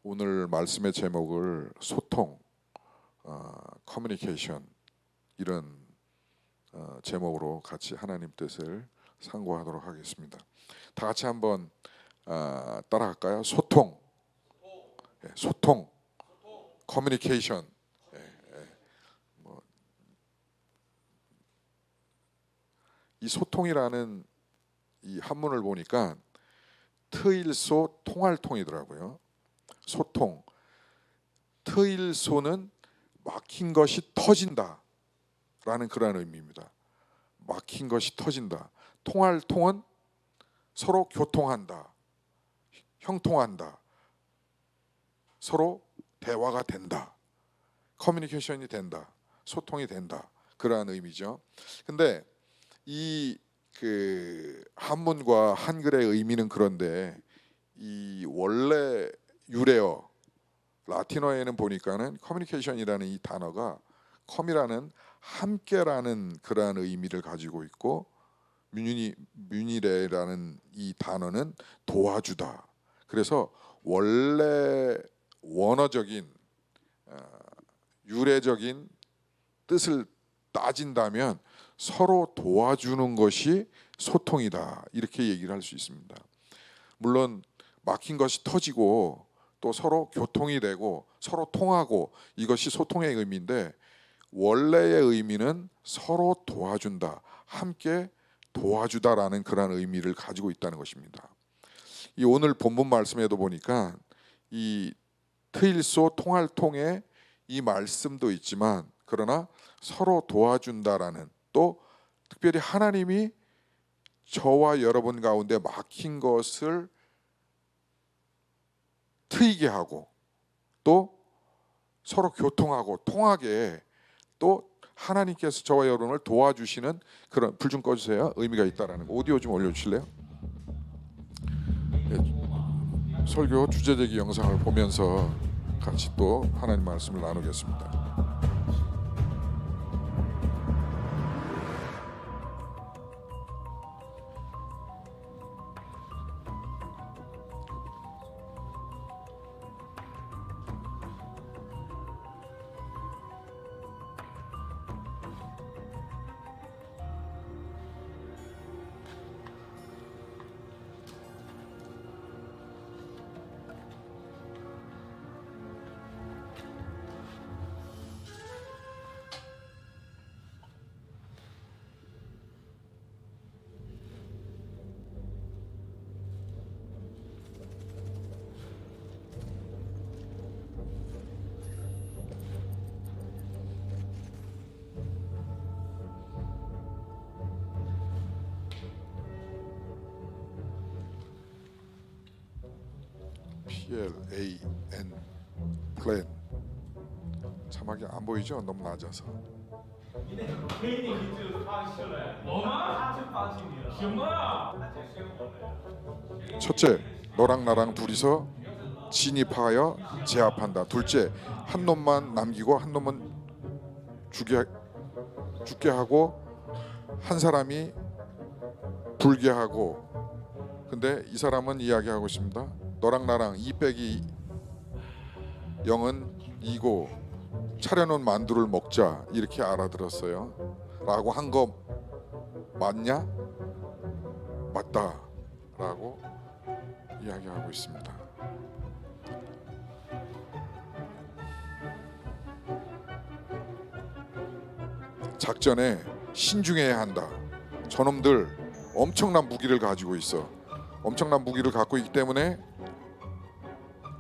오늘 말씀의 제목을 소통, 커뮤니케이션 이런 제목으로 같이 하나님 뜻을 상고하도록 하겠습니다. 다 같이 한번 따라갈까요? 소통, 소통, 커뮤니케이션. 이 소통이라는 이 한문을 보니까 트일소 통할통이더라고요. 소통, 트일소는 막힌 것이 터진다 라는 그러한 의미입니다. 막힌 것이 터진다. 통할통은 서로 교통한다, 형통한다, 서로 대화가 된다, 커뮤니케이션이 된다, 소통이 된다, 그러한 의미죠. 근데 이 한문과 한글의 의미는 그런데 이 원래 유래어 라틴어에는 보니까는 커뮤니케이션이라는 이 단어가 컴이라는 함께라는 그러한 의미를 가지고 있고 뮤니레라는 이 단어는 도와주다. 그래서 원래 원어적인 유래적인 뜻을 따진다면 서로 도와주는 것이 소통이다, 이렇게 얘기를 할 수 있습니다. 물론 막힌 것이 터지고 또 서로 교통이 되고 서로 통하고 이것이 소통의 의미인데 원래의 의미는 서로 도와준다, 함께 도와주다라는 그런 의미를 가지고 있다는 것입니다. 이 오늘 본문 말씀에도 보니까 이 트일소 통할통의 이 말씀도 있지만 그러나 서로 도와준다라는, 또 특별히 하나님이 저와 여러분 가운데 막힌 것을 트이게 하고 또 서로 교통하고 통하게 또 하나님께서 저와 여러분을 도와주시는 그런, 불 좀 꺼주세요. 의미가 있다라는 거. 오디오 좀 올려주실래요? 네, 설교 주제제기 영상을 보면서 같이 또 하나님 말씀을 나누겠습니다. PLAN 플랜. 자막이 안 보이죠? 너무 낮아서. 첫째, 너랑 나랑 둘이서 진입하여 제압한다. 둘째, 한 놈만 남기고 한 놈은 죽게 하고 한 사람이 불게 하고. 근데 이 사람은 이야기하고 있습니다. 너랑 나랑 2 빼기 0은 2고 차려놓은 만두를 먹자, 이렇게 알아들었어요 라고 한 거 맞냐? 맞다 라고 이야기하고 있습니다. 작전에 신중해야 한다. 저놈들 엄청난 무기를 가지고 있어. 엄청난 무기를 갖고 있기 때문에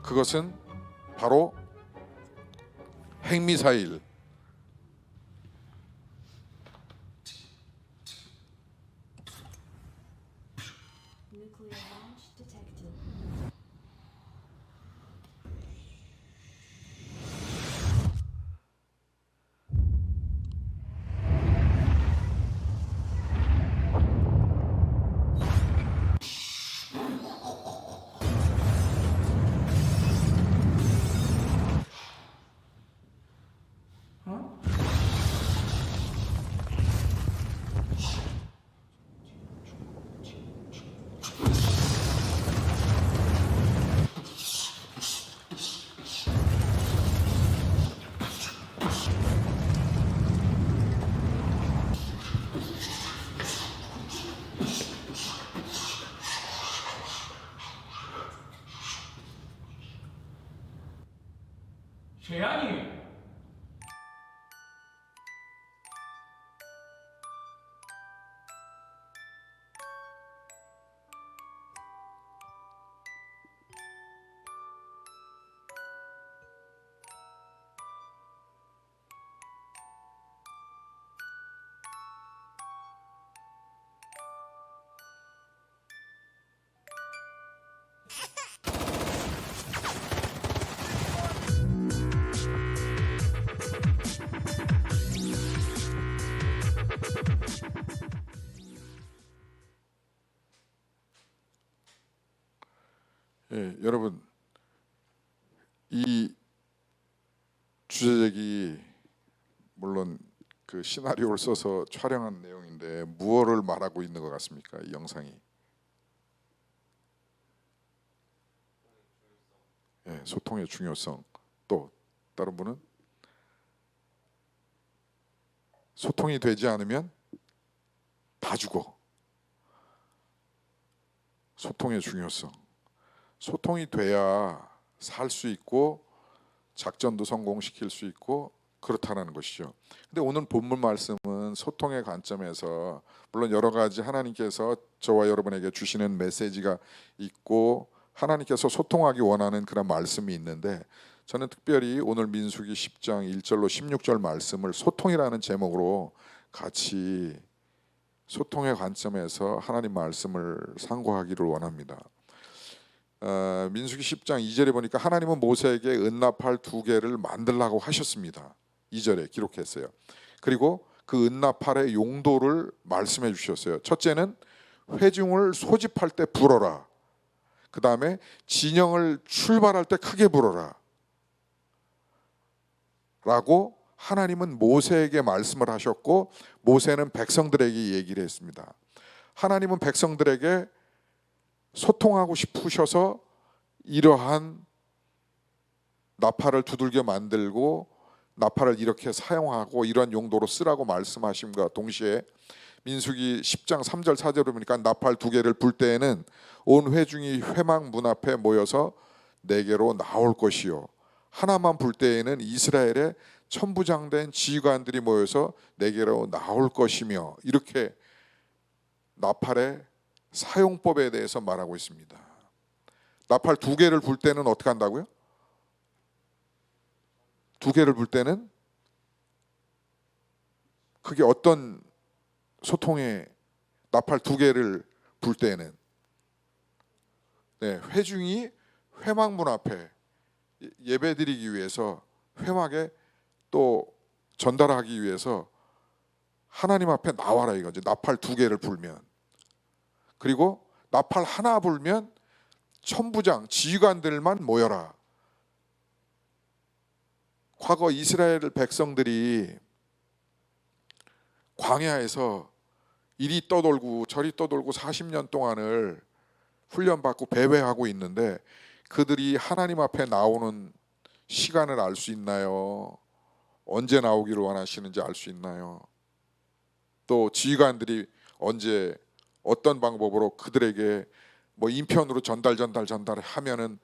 그것은 바로 핵미사일. Nuclear launch detected. 재앙이 예, 여러분 이 주제적이 물론 그 시나리오를 써서 촬영한 내용인데 무엇을 말하고 있는 것 같습니까? 이 영상이. 예, 소통의 중요성. 또 다른 분은 소통이 되지 않으면 다 죽어. 소통의 중요성. 소통이 돼야 살 수 있고 작전도 성공시킬 수 있고 그렇다는 것이죠. 근데 오늘 본문 말씀은 소통의 관점에서 물론 여러 가지 하나님께서 저와 여러분에게 주시는 메시지가 있고 하나님께서 소통하기 원하는 그런 말씀이 있는데 저는 특별히 오늘 민수기 10장 1절로 16절 말씀을 소통이라는 제목으로 같이 소통의 관점에서 하나님 말씀을 상고하기를 원합니다. 민수기 10장 2절에 보니까 하나님은 모세에게 은나팔 2개를 만들라고 하셨습니다. 2절에 기록했어요. 그리고 그 은나팔의 용도를 말씀해 주셨어요. 첫째는 회중을 소집할 때 불어라. 그 다음에 진영을 출발할 때 크게 불어라 라고 하나님은 모세에게 말씀을 하셨고 모세는 백성들에게 얘기를 했습니다. 하나님은 백성들에게 소통하고 싶으셔서 이러한 나팔을 두들겨 만들고 나팔을 이렇게 사용하고 이러한 용도로 쓰라고 말씀하심과 동시에 민수기 10장 3절 4절을 보니까 나팔 2개를 불 때에는 온 회중이 회막 문 앞에 모여서 내게로 나올 것이요 하나만 불 때에는 이스라엘의 천부장된 지휘관들이 모여서 내게로 나올 것이며 이렇게 나팔의 사용법에 대해서 말하고 있습니다. 나팔 2개를 불 때는 어떻게 한다고요? 2개를 불 때는 그게 어떤 소통의 나팔 2개를 불 때는 회중이 회막문 앞에 예배드리기 위해서 회막에 또 전달하기 위해서 하나님 앞에 나와라 이거지. 나팔 2개를 불면 그리고 나팔 하나 불면 천부장 지휘관들만 모여라. 과거 이스라엘 백성들이 광야에서 이리 떠돌고 저리 떠돌고 40년 동안을 훈련받고 배회하고 있는데 그들이 하나님 앞에 나오는 시간을 알 수 있나요? 언제 나오기를 원하시는지 알 수 있나요? 또 지휘관들이 언제 어떤 방법으로 그들에게 뭐 인편으로 전달하면은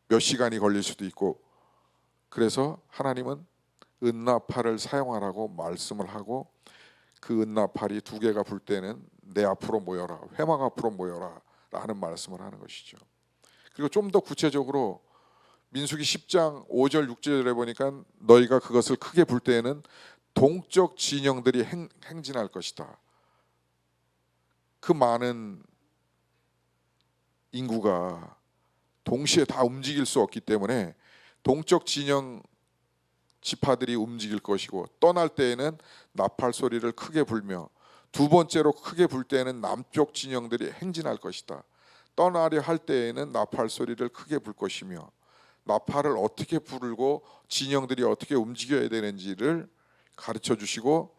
몇 시간이 걸릴 수도 있고 그래서 하나님은 은나팔을 사용하라고 말씀을 하고 그 은나팔이 2개가 불 때는 내 앞으로 모여라 회막 앞으로 모여라 라는 말씀을 하는 것이죠. 그리고 좀 더 구체적으로 민수기 10장 5절 6절에 보니까 너희가 그것을 크게 불 때에는 동쪽 진영들이 행진할 것이다. 그 많은 인구가 동시에 다 움직일 수 없기 때문에 동쪽 진영 지파들이 움직일 것이고 떠날 때에는 나팔 소리를 크게 불며 두 번째로 크게 불 때에는 남쪽 진영들이 행진할 것이다. 떠나려 할 때에는 나팔 소리를 크게 불 것이며 나팔을 어떻게 부르고 진영들이 어떻게 움직여야 되는지를 가르쳐 주시고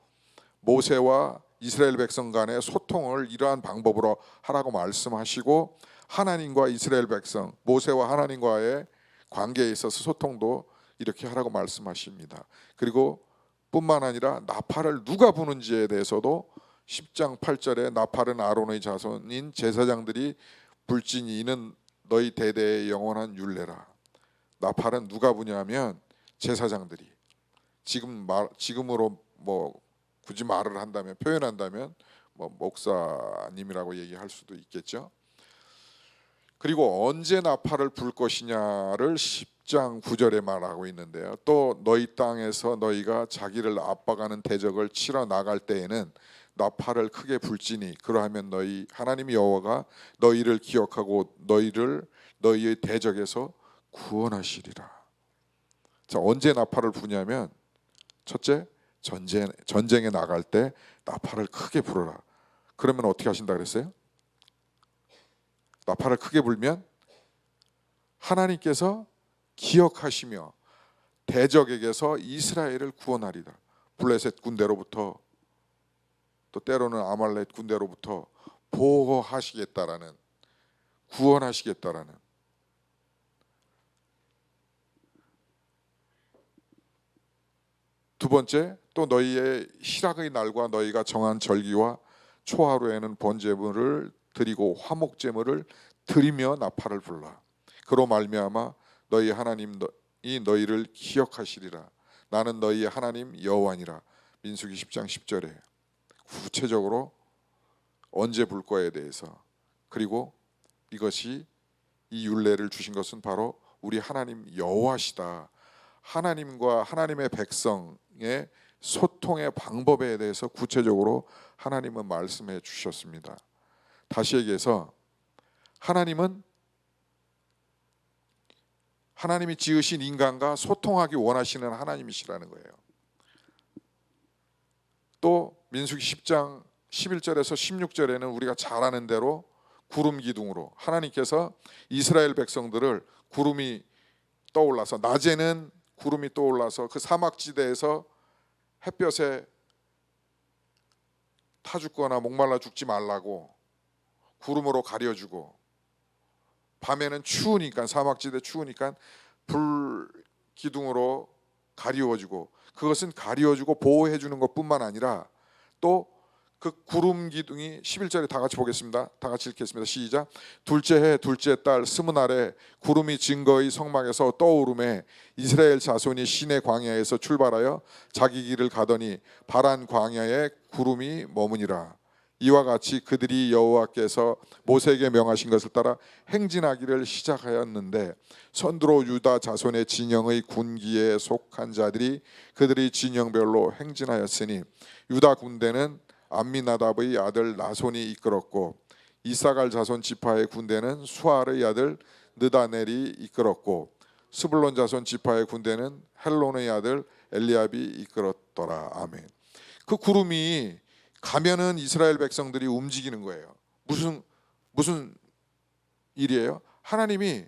모세와 이스라엘 백성 간의 소통을 이러한 방법으로 하라고 말씀하시고 하나님과 이스라엘 백성 모세와 하나님과의 관계에 있어서 소통도 이렇게 하라고 말씀하십니다. 그리고 뿐만 아니라 나팔을 누가 부는지에 대해서도 10장 8절에 나팔은 아론의 자손인 제사장들이 불지니 이는 너희 대대의 영원한 율례라. 나팔은 누가 부냐면 제사장들이 지금으로 뭐 굳이 말을 한다면 표현한다면 뭐 목사님이라고 얘기할 수도 있겠죠. 그리고 언제 나팔을 불 것이냐를 10장 9절에 말하고 있는데요. 또 너희 땅에서 너희가 자기를 압박하는 대적을 치러 나갈 때에는 나팔을 크게 불지니 그러하면 너희 하나님 여호와가 너희를 기억하고 너희를 너희의 대적에서 구원하시리라. 자, 언제 나팔을 부냐면 첫째, 전쟁에 나갈 때 나팔을 크게 불어라. 그러면 어떻게 하신다 그랬어요? 나팔을 크게 불면 하나님께서 기억하시며 대적에게서 이스라엘을 구원하리라. 블레셋 군대로부터 또 때로는 아말렉 군대로부터 보호하시겠다라는, 구원하시겠다라는. 두 번째, 또 너희의 희락의 날과 너희가 정한 절기와 초하루에는 번제물을 드리고 화목제물을 드리며 나팔을 불라. 그로 말미암아 너희 하나님이 너희를 기억하시리라. 나는 너희의 하나님 여호와니라. 민수기 10장 10절에 구체적으로 언제 불 거에 대해서, 그리고 이것이 이 율례를 주신 것은 바로 우리 하나님 여호와시다. 하나님과 하나님의 백성의 소통의 방법에 대해서 구체적으로 하나님은 말씀해 주셨습니다. 다시 얘기해서 하나님이 지으신 인간과 소통하기 원하시는 하나님이시라는 거예요. 또 민수기 10장 11절에서 16절에는 우리가 잘 아는 대로 구름 기둥으로 하나님께서 이스라엘 백성들을 구름이 떠올라서, 낮에는 구름이 떠올라서 그 사막지대에서 햇볕에 타 죽거나 목말라 죽지 말라고 구름으로 가려주고, 밤에는 추우니까, 사막지대 추우니까 불 기둥으로 가리워주고, 그것은 가리워주고 보호해주는 것뿐만 아니라 또 그 구름 기둥이 11절에 다 같이 보겠습니다. 다 같이 읽겠습니다. 시작. 둘째 해 둘째 달 스무날에 구름이 증거의 성막에서 떠오르매 이스라엘 자손이 시내 광야에서 출발하여 자기 길을 가더니 바란 광야에 구름이 머무니라. 이와 같이 그들이 여호와께서 모세에게 명하신 것을 따라 행진하기를 시작하였는데 선두로 유다 자손의 진영의 군기에 속한 자들이 그들이 진영별로 행진하였으니 유다 군대는 암미나답의 아들 나손이 이끌었고 이사갈 자손 지파의 군대는 수알의 아들 느다넬이 이끌었고 스불론 자손 지파의 군대는 헬론의 아들 엘리압이 이끌었더라. 아멘. 그 구름이 가면은 이스라엘 백성들이 움직이는 거예요. 무슨 일이에요? 하나님이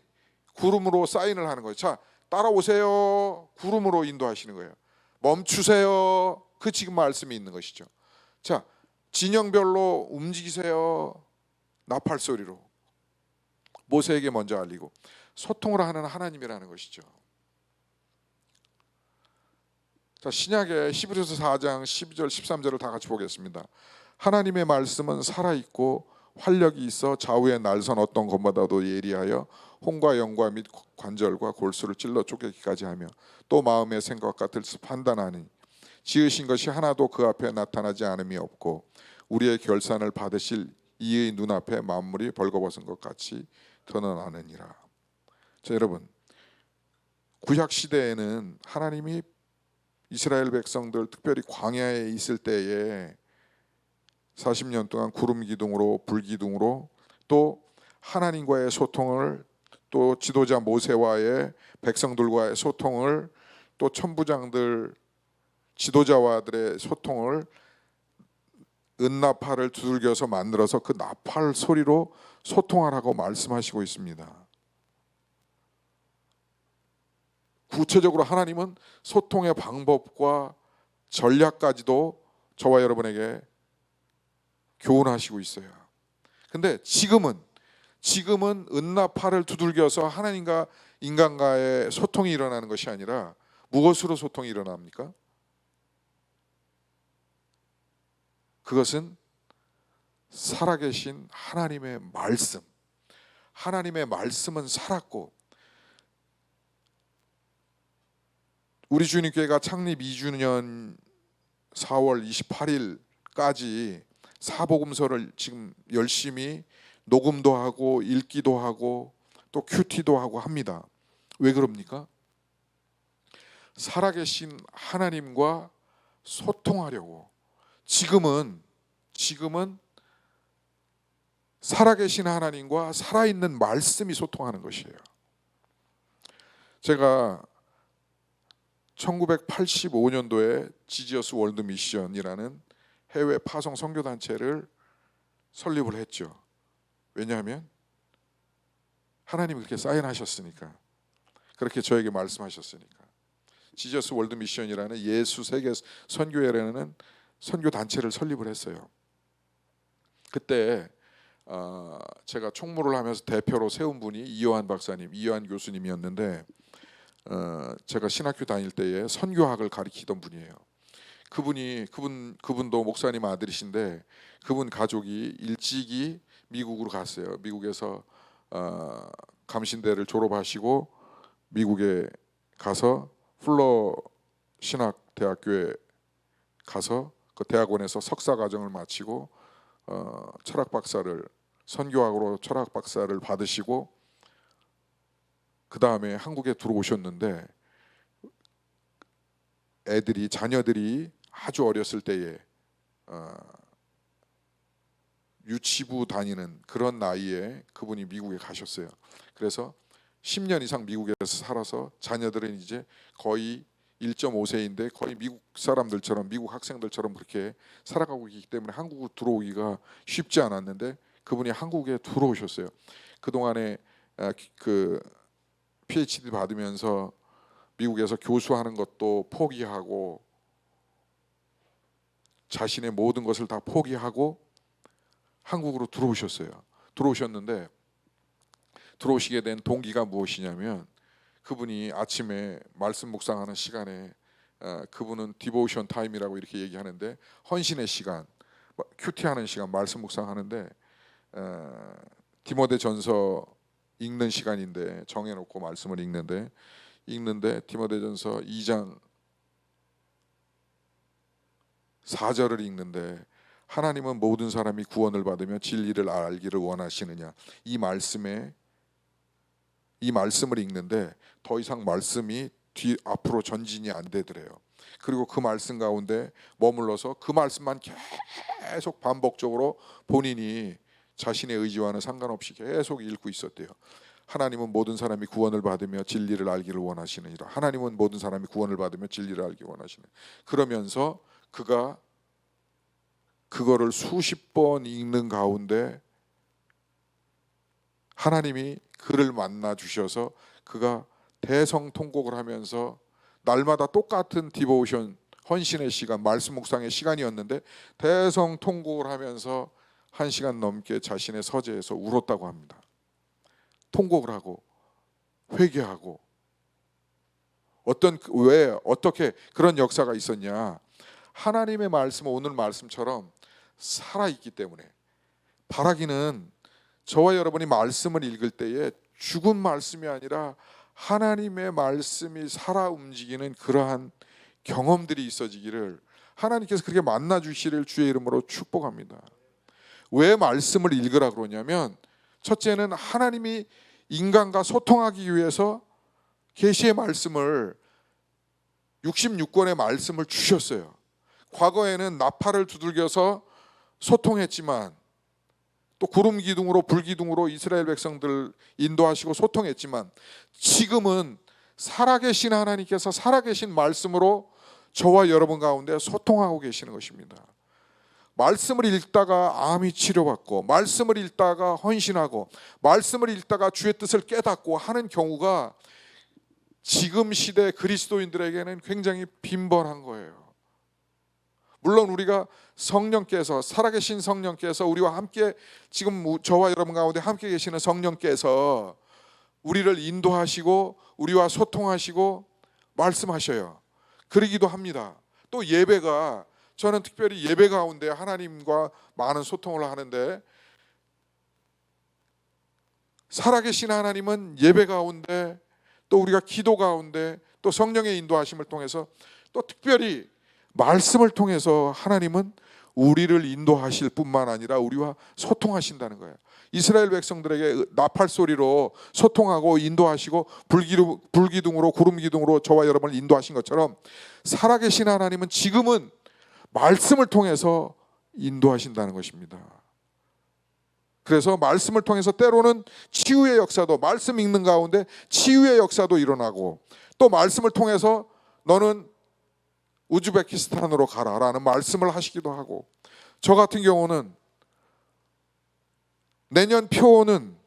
구름으로 사인을 하는 거예요. 자, 따라오세요. 구름으로 인도하시는 거예요. 멈추세요. 그 지금 말씀이 있는 것이죠. 자, 진영별로 움직이세요. 나팔 소리로 모세에게 먼저 알리고 소통을 하는 하나님이라는 것이죠. 자, 신약의 히브리서 4장 12절 13절을 다 같이 보겠습니다. 하나님의 말씀은 살아있고 활력이 있어 좌우의 날선 어떤 것보다도 예리하여 혼과 영과 및 관절과 골수를 찔러 쪼개기까지 하며 또 마음의 생각 같을 판단하니 지으신 것이 하나도 그 앞에 나타나지 않음이 없고 우리의 결산을 받으실 이의 눈앞에 만물이 벌거벗은 것 같이 드러나느니라. 자, 여러분, 구약 시대에는 하나님이 이스라엘 백성들 특별히 광야에 있을 때에 40년 동안 구름 기둥으로 불 기둥으로 또 하나님과의 소통을, 또 지도자 모세와의 백성들과의 소통을, 또 천부장들 지도자와들의 소통을 은나팔을 두들겨서 만들어서 그 나팔 소리로 소통하라고 말씀하시고 있습니다. 구체적으로 하나님은 소통의 방법과 전략까지도 저와 여러분에게 교훈하시고 있어요. 근데 지금은 은나팔을 두들겨서 하나님과 인간과의 소통이 일어나는 것이 아니라 무엇으로 소통이 일어납니까? 그것은 살아계신 하나님의 말씀. 하나님의 말씀은 살았고 우리 주님교회가 창립 2주년 4월 28일까지 사복음서를 지금 열심히 녹음도 하고 읽기도 하고 또 큐티도 하고 합니다. 왜 그럽니까? 살아계신 하나님과 소통하려고. 지금은 살아계신 하나님과 살아있는 말씀이 소통하는 것이에요. 제가 1985년도에 지지어스 월드 미션이라는 해외 파송 선교 단체를 설립을 했죠. 왜냐하면 하나님이 그렇게 사인하셨으니까, 그렇게 저에게 말씀하셨으니까. 지저스 월드 미션이라는 예수 세계 선교회라는 선교 단체를 설립을 했어요. 그때 제가 총무를 하면서 대표로 세운 분이 이요한 박사님, 이요한 교수님이었는데, 제가 신학교 다닐 때에 선교학을 가르치던 분이에요. 그분도 목사님 아들이신데, 그분 가족이 일찍이 미국으로 갔어요. 미국에서 감신대를 졸업하시고 미국에 가서 플러 신학대학교에 가서 그 대학원에서 석사 과정을 마치고 철학 박사를, 선교학으로 철학 박사를 받으시고 그 다음에 한국에 들어오셨는데, 자녀들이 아주 어렸을 때에 유치부 다니는 그런 나이에 그분이 미국에 가셨어요. 그래서 10년 이상 미국에서 살아서 자녀들은 이제 거의 1.5세인데 거의 미국 사람들처럼, 미국 학생들처럼 그렇게 살아가고 있기 때문에 한국으로 들어오기가 쉽지 않았는데, 그분이 한국에 들어오셨어요. 그동안에 그 PhD 받으면서 미국에서 교수하는 것도 포기하고 자신의 모든 것을 다 포기하고 한국으로 들어오셨는데, 들어오시게 된 동기가 무엇이냐면, 그분이 아침에 말씀 묵상하는 시간에 그분은 디보션 타임이라고 이렇게 얘기하는데, 헌신의 시간, 큐티하는 시간, 말씀 묵상하는데 디모데전서 읽는 시간인데, 정해놓고 말씀을 읽는데 디모데전서 2장 4절을 읽는데, 하나님은 모든 사람이 구원을 받으며 진리를 알기를 원하시느냐, 이 말씀을 읽는데 더 이상 말씀이 앞으로 전진이 안 되더래요. 그리고 그 말씀 가운데 머물러서 그 말씀만 계속 반복적으로 본인이 자신의 의지와는 상관없이 계속 읽고 있었대요. 하나님은 모든 사람이 구원을 받으며 진리를 알기를 원하시느니라. 하나님은 모든 사람이 구원을 받으며 진리를 알기 원하시느니라. 그러면서 그가 그거를 수십 번 읽는 가운데 하나님이 그를 만나 주셔서 그가 대성통곡을 하면서, 날마다 똑같은 디보션, 헌신의 시간, 말씀 묵상의 시간이었는데 대성통곡을 하면서 1시간 넘게 자신의 서재에서 울었다고 합니다. 통곡을 하고 회개하고. 어떻게 그런 역사가 있었냐? 하나님의 말씀은 오늘 말씀처럼 살아있기 때문에. 바라기는 저와 여러분이 말씀을 읽을 때에 죽은 말씀이 아니라 하나님의 말씀이 살아 움직이는 그러한 경험들이 있어지기를 하나님께서 그렇게 만나 주시를 주의 이름으로 축복합니다. 왜 말씀을 읽으라 그러냐면, 첫째는 하나님이 인간과 소통하기 위해서 계시의 말씀을, 66권의 말씀을 주셨어요. 과거에는 나팔을 두들겨서 소통했지만, 또 구름 기둥으로 불 기둥으로 이스라엘 백성들 인도하시고 소통했지만, 지금은 살아계신 하나님께서 살아계신 말씀으로 저와 여러분 가운데 소통하고 계시는 것입니다. 말씀을 읽다가 암이 치료받고, 말씀을 읽다가 헌신하고, 말씀을 읽다가 주의 뜻을 깨닫고 하는 경우가 지금 시대 그리스도인들에게는 굉장히 빈번한 거예요. 물론 우리가 성령께서, 살아계신 성령께서 우리와 함께, 지금 저와 여러분 가운데 함께 계시는 성령께서 우리를 인도하시고 우리와 소통하시고 말씀하셔요. 그러기도 합니다. 또 예배가, 저는 특별히 예배 가운데 하나님과 많은 소통을 하는데, 살아계신 하나님은 예배 가운데 또 우리가 기도 가운데 또 성령의 인도하심을 통해서 또 특별히 말씀을 통해서 하나님은 우리를 인도하실 뿐만 아니라 우리와 소통하신다는 거예요. 이스라엘 백성들에게 나팔 소리로 소통하고 인도하시고 불기둥으로 구름 기둥으로 저와 여러분을 인도하신 것처럼 살아계신 하나님은 지금은 말씀을 통해서 인도하신다는 것입니다. 그래서 말씀을 통해서 때로는 치유의 역사도, 말씀 읽는 가운데 치유의 역사도 일어나고, 또 말씀을 통해서 너는 우즈베키스탄으로 가라라는 말씀을 하시기도 하고, 저 같은 경우는 내년 표어는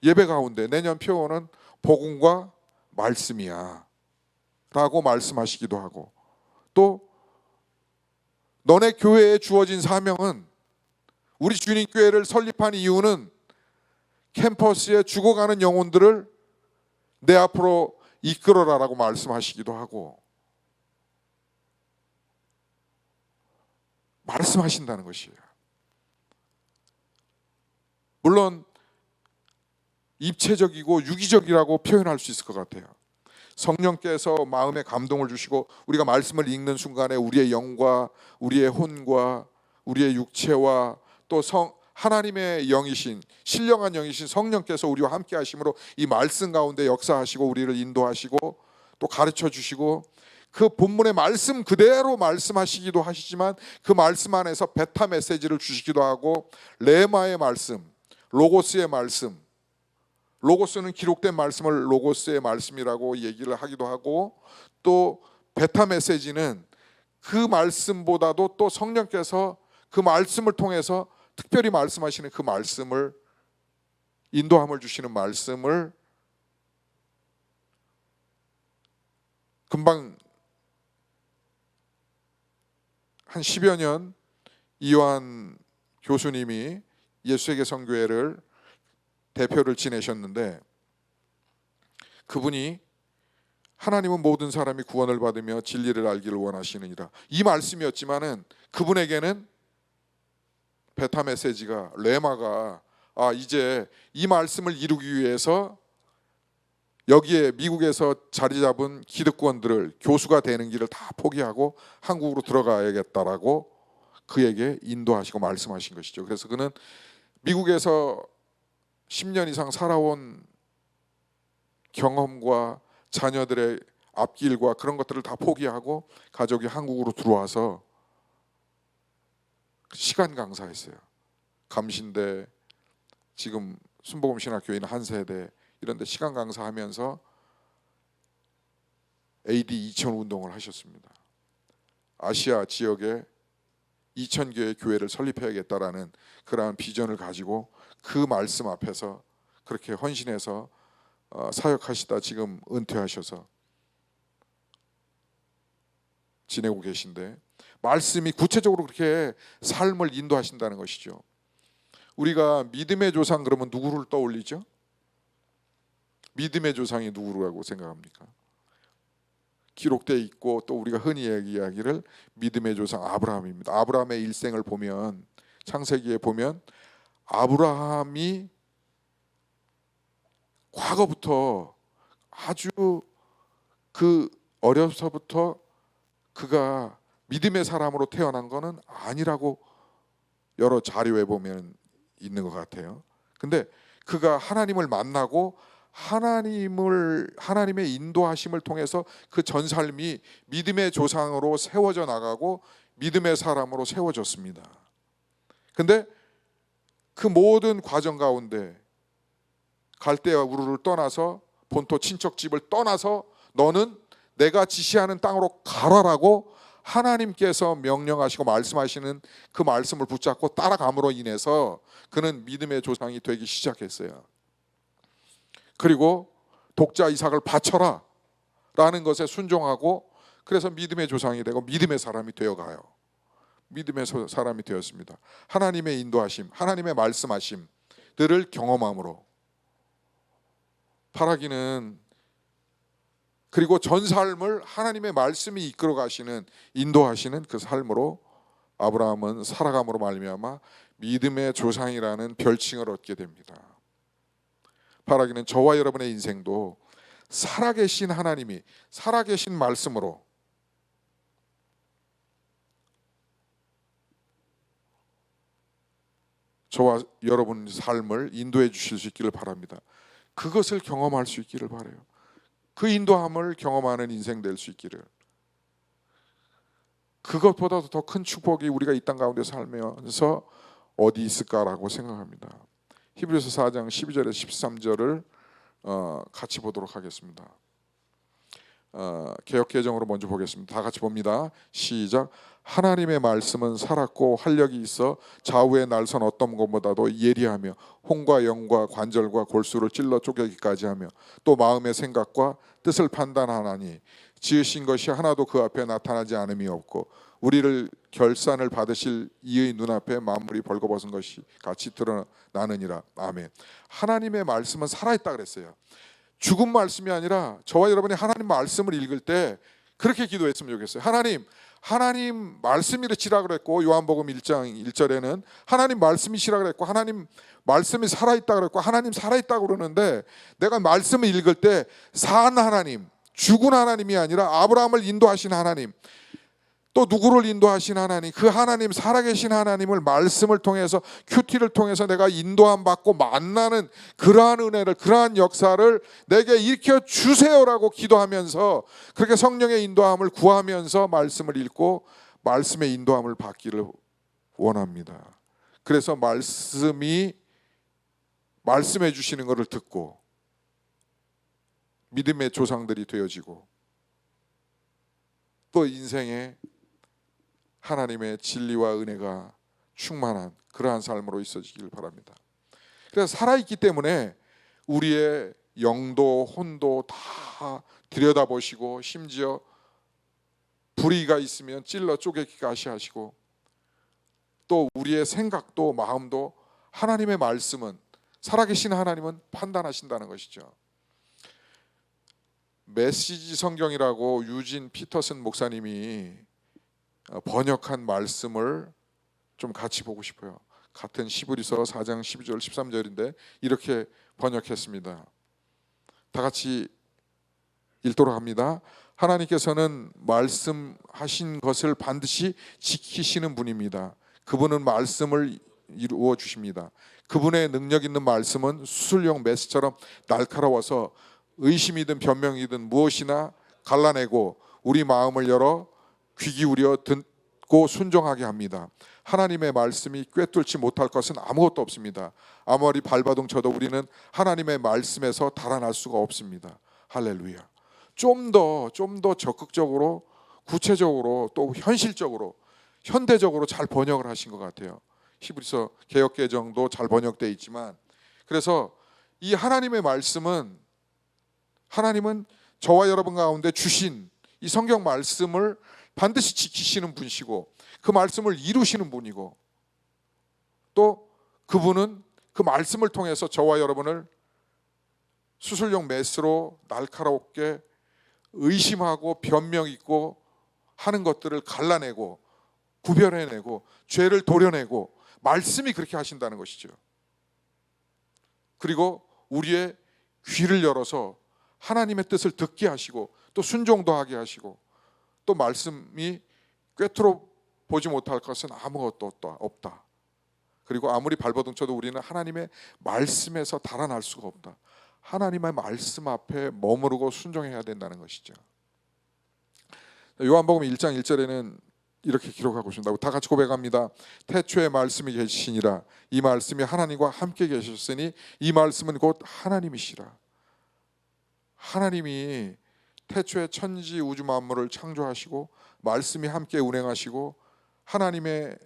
예배 가운데 내년 표어는 복음과 말씀이야 라고 말씀하시기도 하고, 또 너네 교회에 주어진 사명은, 우리 주님 교회를 설립한 이유는 캠퍼스에 죽어가는 영혼들을 내 앞으로 이끌어라라고 말씀하시기도 하고, 말씀하신다는 것이에요. 물론 입체적이고 유기적이라고 표현할 수 있을 것 같아요. 성령께서 마음에 감동을 주시고 우리가 말씀을 읽는 순간에 우리의 영과 우리의 혼과 우리의 육체와 또 하나님의 영이신, 신령한 영이신 성령께서 우리와 함께 하심으로 이 말씀 가운데 역사하시고 우리를 인도하시고 또 가르쳐 주시고, 그 본문의 말씀 그대로 말씀하시기도 하시지만 그 말씀 안에서 베타 메시지를 주시기도 하고, 레마의 말씀, 로고스의 말씀, 로고스는 기록된 말씀을 로고스의 말씀이라고 얘기를 하기도 하고, 또 베타 메시지는 그 말씀보다도 또 성령께서 그 말씀을 통해서 특별히 말씀하시는 그 말씀을, 인도함을 주시는 말씀을 금방 한 10여 년 이완 교수님이 예수에게 선교회를 대표를 지내셨는데, 그분이 하나님은 모든 사람이 구원을 받으며 진리를 알기를 원하시느니라, 이 말씀이었지만은 그분에게는 베타 메시지가, 레마가 이제 이 말씀을 이루기 위해서 여기에 미국에서 자리 잡은 기득권들을, 교수가 되는 길을 다 포기하고 한국으로 들어가야겠다라고 그에게 인도하시고 말씀하신 것이죠. 그래서 그는 미국에서 10년 이상 살아온 경험과 자녀들의 앞길과 그런 것들을 다 포기하고 가족이 한국으로 들어와서 시간 강사했어요. 감신대, 지금 순복음신학교인 한세대 이런 데 시간 강사하면서 AD 2000 운동을 하셨습니다. 아시아 지역에 2000개의 교회를 설립해야겠다라는 그러한 비전을 가지고 그 말씀 앞에서 그렇게 헌신해서 사역하시다 지금 은퇴하셔서 지내고 계신데, 말씀이 구체적으로 그렇게 삶을 인도하신다는 것이죠. 우리가 믿음의 조상 그러면 누구를 떠올리죠? 믿음의 조상이 누구라고 생각합니까? 기록되어 있고 또 우리가 흔히 이야기를 믿음의 조상 아브라함입니다. 아브라함의 일생을 보면, 창세기에 보면 아브라함이 과거부터 아주 그 어려서부터 그가 믿음의 사람으로 태어난 것은 아니라고 여러 자료에 보면 있는 것 같아요. 근데 그가 하나님을 만나고 하나님의 인도하심을 통해서 그 전 삶이 믿음의 조상으로 세워져 나가고 믿음의 사람으로 세워졌습니다. 근데 그 모든 과정 가운데 갈대아 우르를 떠나서 본토 친척집을 떠나서 너는 내가 지시하는 땅으로 가라라고 하나님께서 명령하시고 말씀하시는 그 말씀을 붙잡고 따라감으로 인해서 그는 믿음의 조상이 되기 시작했어요. 그리고 독자 이삭을 바쳐라 라는 것에 순종하고, 그래서 믿음의 조상이 되고 믿음의 사람이 되어가요. 믿음의 사람이 되었습니다. 하나님의 인도하심, 하나님의 말씀하심들을 경험함으로 바라기는, 그리고 전 삶을 하나님의 말씀이 이끌어 가시는, 인도하시는 그 삶으로 아브라함은 살아감으로 말미암아 믿음의 조상이라는 별칭을 얻게 됩니다. 바라기는 저와 여러분의 인생도 살아계신 하나님이 살아계신 말씀으로 저와 여러분 삶을 인도해 주실 수 있기를 바랍니다. 그것을 경험할 수 있기를 바라요. 그 인도함을 경험하는 인생 될 수 있기를. 그것보다도 더 큰 축복이 우리가 이 땅 가운데 살면서 어디 있을까라고 생각합니다. 히브리서 4장 12절에서 13절을 같이 보도록 하겠습니다. 개역개정으로 먼저 보겠습니다. 다 같이 봅니다. 시작. 하나님의 말씀은 살았고 활력이 있어 좌우의 날선 어떤 것보다도 예리하며 혼과 영과 관절과 골수를 찔러 쪼개기까지 하며 또 마음의 생각과 뜻을 판단하나니 지으신 것이 하나도 그 앞에 나타나지 않음이 없고 우리를 결산을 받으실 이의 눈앞에 만물이 벌거벗은 것이 같이 드러나느니라. 아멘. 하나님의 말씀은 살아있다 그랬어요. 죽은 말씀이 아니라 저와 여러분이 하나님 말씀을 읽을 때 그렇게 기도했으면 좋겠어요. 하나님 말씀이시라 그랬고 요한복음 1장 1절에는 하나님 말씀이시라 그랬고 하나님 말씀이 살아있다 그랬고 하나님 살아있다 그러는데 내가 말씀을 읽을 때 산 하나님, 죽은 하나님이 아니라 아브라함을 인도하신 하나님, 또 누구를 인도하신 하나님, 그 하나님 살아계신 하나님을 말씀을 통해서 큐티를 통해서 내가 인도함 받고 만나는 그러한 은혜를, 그러한 역사를 내게 일으켜 주세요라고 기도하면서 그렇게 성령의 인도함을 구하면서 말씀을 읽고 말씀의 인도함을 받기를 원합니다. 그래서 말씀해 주시는 것을 듣고 믿음의 조상들이 되어지고 또 인생에 하나님의 진리와 은혜가 충만한 그러한 삶으로 있어지길 바랍니다. 그래서 살아있기 때문에 우리의 영도 혼도 다 들여다보시고 심지어 불의가 있으면 찔러 쪼개기까지 하시고 또 우리의 생각도 마음도 하나님의 말씀은 살아계신 하나님은 판단하신다는 것이죠. 메시지 성경이라고 유진 피터슨 목사님이 번역한 말씀을 좀 같이 보고 싶어요. 같은 히브리서 4장 12절 13절인데 이렇게 번역했습니다. 다 같이 읽도록 합니다. 하나님께서는 말씀하신 것을 반드시 지키시는 분입니다. 그분은 말씀을 이루어 주십니다. 그분의 능력 있는 말씀은 수술용 메스처럼 날카로워서 의심이든 변명이든 무엇이나 갈라내고 우리 마음을 열어 귀 기울여 듣고 순종하게 합니다. 하나님의 말씀이 꿰뚫지 못할 것은 아무것도 없습니다. 아무리 발버둥 쳐도 우리는 하나님의 말씀에서 달아날 수가 없습니다. 할렐루야. 좀 더 적극적으로 구체적으로 또 현실적으로 현대적으로 잘 번역을 하신 것 같아요. 히브리서 개역개정도 잘 번역되어 있지만 그래서 이 하나님의 말씀은 하나님은 저와 여러분 가운데 주신 이 성경 말씀을 반드시 지키시는 분이시고 그 말씀을 이루시는 분이고 또 그분은 그 말씀을 통해서 저와 여러분을 수술용 메스로 날카롭게 의심하고 변명 있고 하는 것들을 갈라내고 구별해내고 죄를 도려내고 말씀이 그렇게 하신다는 것이죠. 그리고 우리의 귀를 열어서 하나님의 뜻을 듣게 하시고 또 순종도 하게 하시고 또 말씀이 꿰뚫어 보지 못할 것은 아무것도 없다. 그리고 아무리 발버둥 쳐도 우리는 하나님의 말씀에서 달아날 수가 없다. 하나님의 말씀 앞에 머무르고 순종해야 된다는 것이죠. 요한복음 1장 1절에는 이렇게 기록하고 있습니다. 다 같이 고백합니다. 태초에 말씀이 계시니라. 이 말씀이 하나님과 함께 계셨으니 이 말씀은 곧 하나님이시라. 하나님이 태초에 천지 우주 만물을 창조하시고 말씀이 함께 운행하시고 하나님의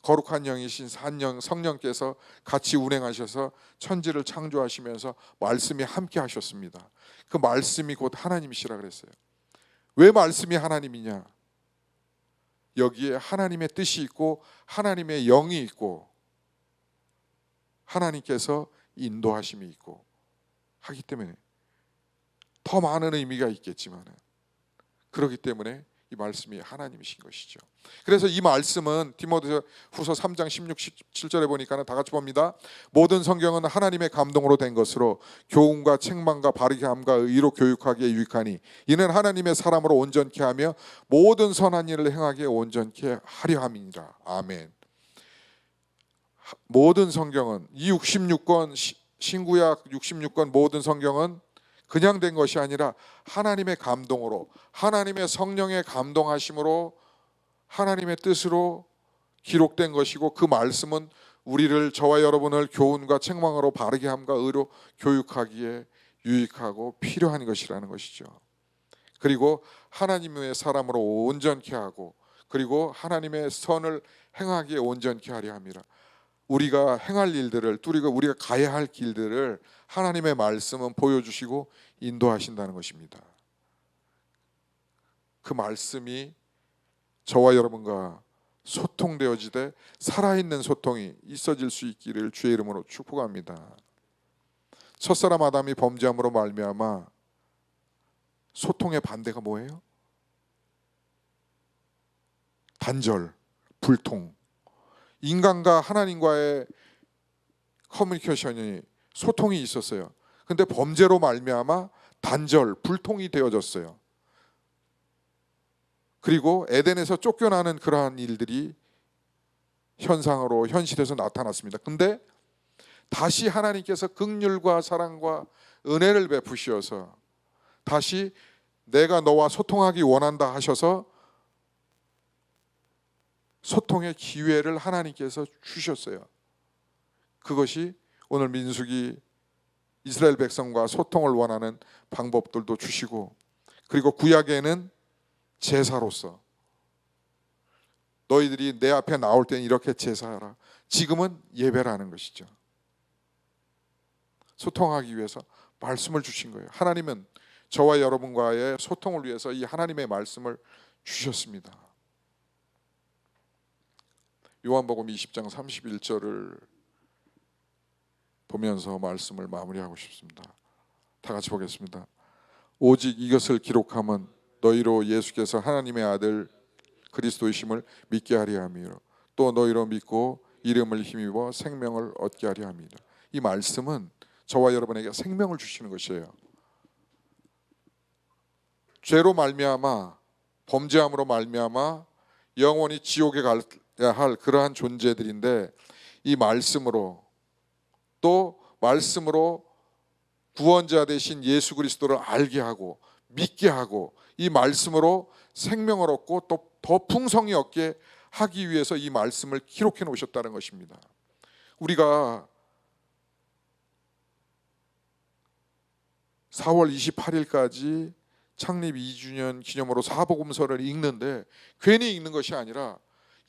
거룩한 영이신 산영 성령께서 같이 운행하셔서 천지를 창조하시면서 말씀이 함께 하셨습니다. 그 말씀이 곧 하나님이시라 그랬어요. 왜 말씀이 하나님이냐? 여기에 하나님의 뜻이 있고 하나님의 영이 있고 하나님께서 인도하심이 있고 하기 때문에 더 많은 의미가 있겠지만 그렇기 때문에 이 말씀이 하나님이신 것이죠. 그래서 이 말씀은 디모데후서 3장 16, 17절에 보니까는 다 같이 봅니다. 모든 성경은 하나님의 감동으로 된 것으로 교훈과 책망과 바르게 함과 의로 교육하기에 유익하니 이는 하나님의 사람으로 온전케 하며 모든 선한 일을 행하기에 온전케 하려 함이니라. 아멘. 모든 성경은 이 66권 신구약 66권 모든 성경은 그냥 된 것이 아니라 하나님의 감동으로, 하나님의 성령의 감동하심으로, 하나님의 뜻으로 기록된 것이고, 그 말씀은 우리를, 저와 여러분을 교훈과 책망으로 바르게 함과 의로 교육하기에 유익하고 필요한 것이라는 것이죠. 그리고 하나님의 사람으로 온전케 하고, 그리고 하나님의 선을 행하기에 온전케 하려 함이라. 우리가 행할 일들을, 우리가 가야 할 길들을 하나님의 말씀은 보여주시고 인도하신다는 것입니다. 그 말씀이 저와 여러분과 소통되어지되 살아있는 소통이 있어질 수 있기를 주의 이름으로 축복합니다. 첫사람 아담이 범죄함으로 말미암아 소통의 반대가 뭐예요? 단절, 불통. 인간과 하나님과의 커뮤니케이션이, 소통이 있었어요. 근데 범죄로 말미암아 단절, 불통이 되어졌어요. 그리고 에덴에서 쫓겨나는 그러한 일들이 현실에서 나타났습니다. 근데 다시 하나님께서 긍휼과 사랑과 은혜를 베푸시어서 다시 내가 너와 소통하기 원한다 하셔서 소통의 기회를 하나님께서 주셨어요. 그것이 오늘 민수기 이스라엘 백성과 소통을 원하는 방법들도 주시고, 그리고 구약에는 제사로서 너희들이 내 앞에 나올 때는 이렇게 제사하라. 지금은 예배라는 것이죠. 소통하기 위해서 말씀을 주신 거예요. 하나님은 저와 여러분과의 소통을 위해서 이 하나님의 말씀을 주셨습니다. 요한복음 20장 31절을 보면서 말씀을 마무리하고 싶습니다. 다 같이 보겠습니다. 오직 이것을 기록함은 너희로 예수께서 하나님의 아들 그리스도이심을 믿게 하려 함이요 또 너희로 믿고 이름을 힘입어 생명을 얻게 하려 합니다. 이 말씀은 저와 여러분에게 생명을 주시는 것이에요. 죄로 말미암아, 범죄함으로 말미암아 영원히 지옥에 가야 할 그러한 존재들인데, 이 말씀으로, 또 말씀으로 구원자 되신 예수 그리스도를 알게 하고 믿게 하고, 이 말씀으로 생명을 얻고 또 더 풍성히 얻게 하기 위해서 이 말씀을 기록해 놓으셨다는 것입니다. 우리가 4월 28일까지 창립 2주년 기념으로 사복음서를 읽는데 괜히 읽는 것이 아니라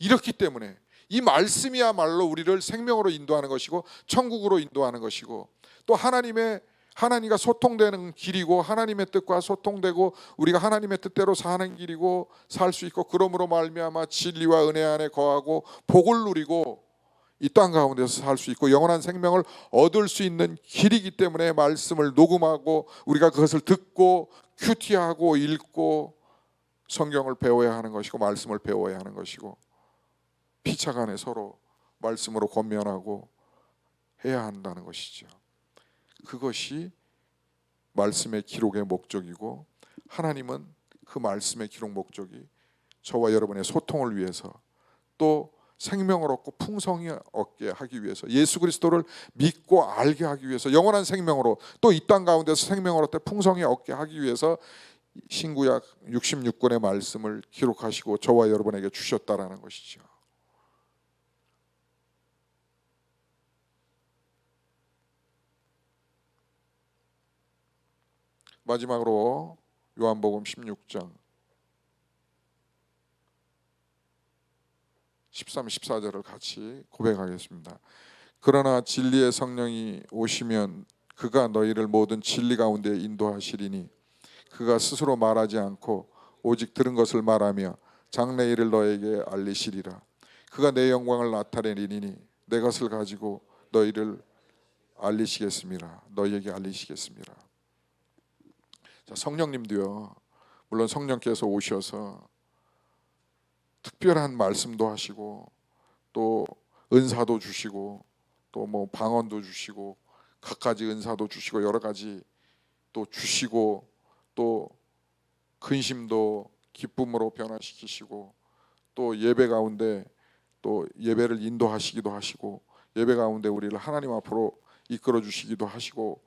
이렇기 때문에 이 말씀이야말로 우리를 생명으로 인도하는 것이고 천국으로 인도하는 것이고, 또 하나님과 소통되는 길이고, 하나님의 뜻과 소통되고 우리가 하나님의 뜻대로 사는 길이고 살 수 있고, 그러므로 말미암아 진리와 은혜 안에 거하고 복을 누리고 이 땅 가운데서 살 수 있고 영원한 생명을 얻을 수 있는 길이기 때문에 말씀을 녹음하고 우리가 그것을 듣고 큐티하고 읽고 성경을 배워야 하는 것이고 말씀을 배워야 하는 것이고, 피차간에 서로 말씀으로 권면하고 해야 한다는 것이죠. 그것이 말씀의 기록의 목적이고, 하나님은 그 말씀의 기록 목적이 저와 여러분의 소통을 위해서, 또 생명을 얻고 풍성히 얻게 하기 위해서, 예수 그리스도를 믿고 알게 하기 위해서, 영원한 생명으로 또 이 땅 가운데서 생명을 얻되 풍성히 얻게 하기 위해서 신구약 66권의 말씀을 기록하시고 저와 여러분에게 주셨다라는 것이죠. 마지막으로 요한복음 16장 13, 14절을 같이 고백하겠습니다. 그러나 진리의 성령이 오시면 그가 너희를 모든 진리 가운데 인도하시리니 그가 스스로 말하지 않고 오직 들은 것을 말하며 장래 일을 너에게 알리시리라. 그가 내 영광을 나타내리니 내 것을 가지고 너희를 알리시겠습니다. 너희에게 알리시겠습니다. 자, 성령님도요, 물론 성령께서 오셔서 특별한 말씀도 하시고 또 은사도 주시고 또 뭐 방언도 주시고 갖가지 은사도 주시고 여러 가지 또 주시고 또 근심도 기쁨으로 변화시키시고 또 예배 가운데 또 예배를 인도하시기도 하시고 예배 가운데 우리를 하나님 앞으로 이끌어 주시기도 하시고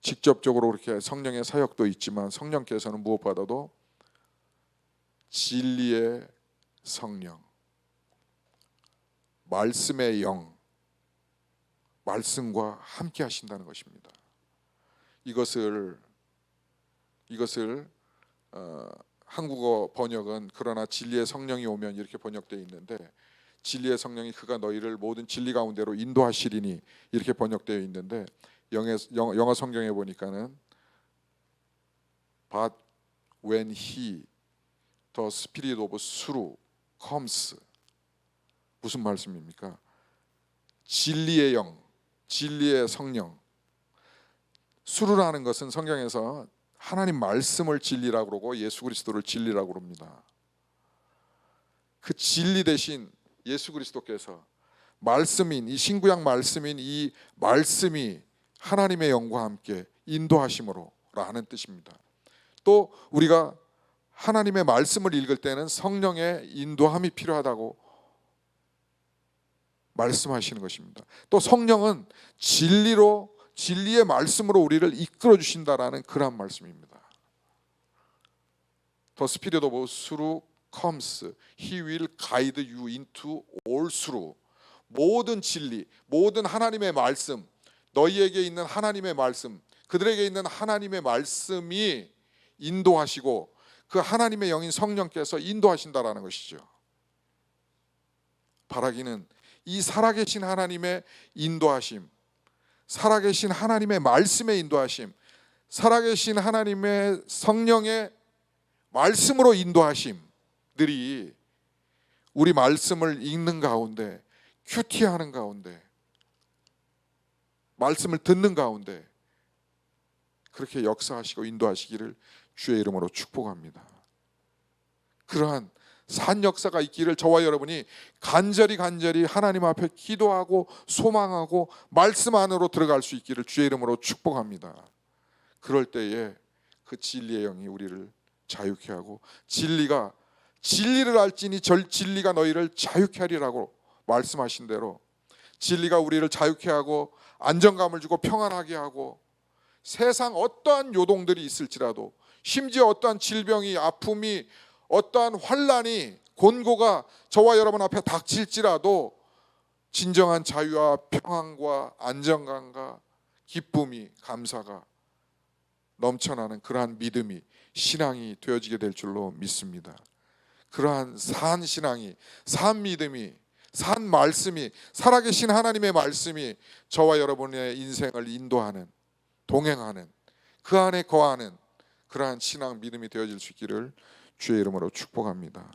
직접적으로 그렇게 성령의 사역도 있지만 성령께서는 무엇보다도 진리의 성령, 말씀의 영, 말씀과 함께 하신다는 것입니다. 이것을 한국어 번역은 그러나 진리의 성령이 오면 이렇게 번역되어 있는데 진리의 성령이 그가 너희를 모든 진리 가운데로 인도하시리니 이렇게 번역되어 있는데 영어 성경에 보니까는 But when he, the spirit of truth comes, 무슨 말씀입니까? 진리의 영, 진리의 성령. 수르라는 것은 성경에서 하나님 말씀을 진리라고 그러고 예수 그리스도를 진리라고 그럽니다. 그 진리 대신 예수 그리스도께서 말씀인 이 신구약 말씀인 이 말씀이 하나님의 영과 함께 인도하심으로 라는 뜻입니다. 또 우리가 하나님의 말씀을 읽을 때는 성령의 인도함이 필요하다고 말씀하시는 것입니다. 또 성령은 진리의 말씀으로 우리를 이끌어 주신다라는 그런 말씀입니다. The Spirit of truth comes, He will guide you into all truth. 모든 진리, 모든 하나님의 말씀, 너희에게 있는 하나님의 말씀, 그들에게 있는 하나님의 말씀이 인도하시고 그 하나님의 영인 성령께서 인도하신다라는 것이죠. 바라기는 이 살아계신 하나님의 인도하심, 살아계신 하나님의 말씀의 인도하심, 살아계신 하나님의 성령의 말씀으로 인도하심들이 우리 말씀을 읽는 가운데, 큐티하는 가운데, 말씀을 듣는 가운데 그렇게 역사하시고 인도하시기를 주의 이름으로 축복합니다. 그러한 산 역사가 있기를 저와 여러분이 간절히 하나님 앞에 기도하고 소망하고 말씀 안으로 들어갈 수 있기를 주의 이름으로 축복합니다. 그럴 때에 그 진리의 영이 우리를 자유케 하고 진리를 알지니 진리가 너희를 자유케 하리라고 말씀하신 대로 진리가 우리를 자유케 하고 안정감을 주고 평안하게 하고 세상 어떠한 요동들이 있을지라도 심지어 어떠한 질병이 아픔이 어떠한 환난이 곤고가 저와 여러분 앞에 닥칠지라도 진정한 자유와 평안과 안정감과 기쁨이 감사가 넘쳐나는 그러한 믿음이 신앙이 되어지게 될 줄로 믿습니다. 그러한 산 신앙이 산 믿음이 산 말씀이 살아계신 하나님의 말씀이 저와 여러분의 인생을 인도하는 동행하는 그 안에 거하는 그러한 신앙 믿음이 되어질 수 있기를 주의 이름으로 축복합니다.